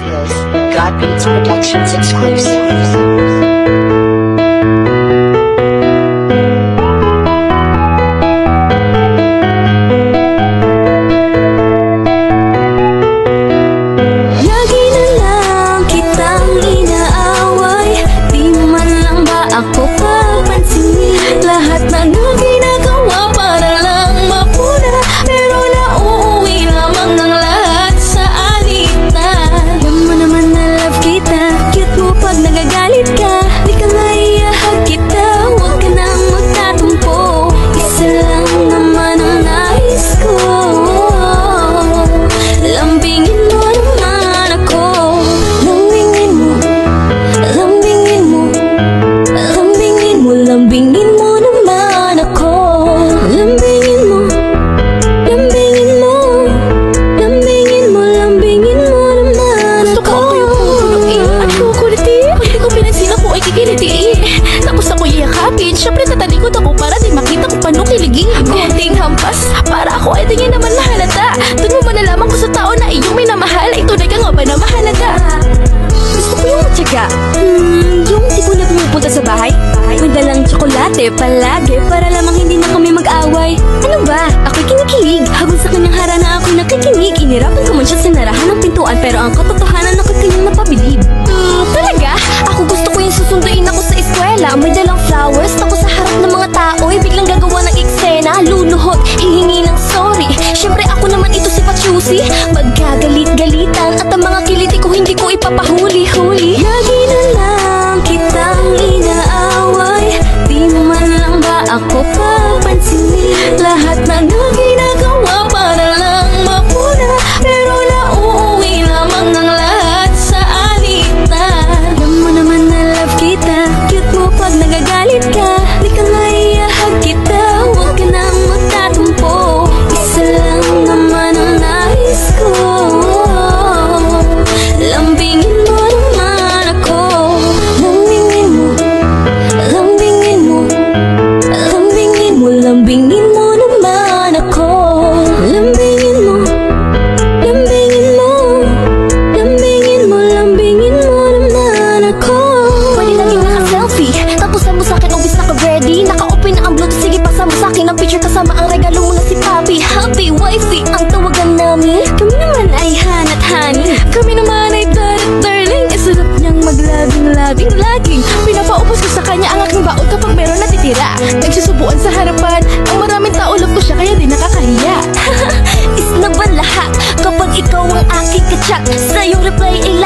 is God Beats Productions exclusive. Tapos ako yayakapin, syempre tatalikod ako para di makita ko paano kiligin. Konting hampas, para ako ay tingin naman mahalata. Doon mo malalaman ko sa tao na iyong may namahal. Ay tunay ka nga ba na mahalaga? Gusto ko yung matyaga, yung tipo na pumupunta sa bahay, may dalang tsokolate palagi para lamang hindi na kami mag-away. Ano ba? Ako'y kinikilig, habang sa kanyang harana ako'y nakikinig. Inirapan ko man siya sa narahan ng pintuan, pero ang katotohanan ako'y kanyang napabilib. Talaga? Ako gusto ko yung susunduin ako sa eskwela. May dalang flowers, tapos sa harap ng mga tao'y biglang gagawa ng eksena. Luluhot, hihingi ng sorry. Syempre ako naman ito si Pachusi. Magkagalit-galitan at ang mga kiliti ko hindi ko ipapahuli-huli. Lagi na lang kitang inaaway, di man lang ba ako papansinin? Lahat na ginagawa para lang mapuna, pero nauuwi lamang ng lahat sa alitan. Alam mo naman na love kita, cute mo pag nagagalit ka. Di ka maiyahag kita, huwag ka nang magtatumpo. Isa lang naman ang nais ko, lambingin mo naman ako. Lambingin mo, lambingin mo, lambingin mo, lambingin mo naman ako. Lambingin mo, lambingin mo, lambingin mo, lambingin mo naman ako. Pwede laging naka-selfie, tapos mo sa akin obis naka-ready. Naka-open na ang Bluetooth, sige pasa mo sa akin ang picture kasama ang regalo mo na si Papi. Happy wifey ang tawagan namin. Kami naman ay hanat honey, kami naman ay darling. Sarap niyang maglabing-labing laging pinapaubos ko sa kanya ang aking baon kapag meron natitira. Nagsusubuan sa harapan ang maraming tao, love ko siya kaya di nakakahiya. Is na ba lahat kapag ikaw ang aking kachat? Sa iyong reply ay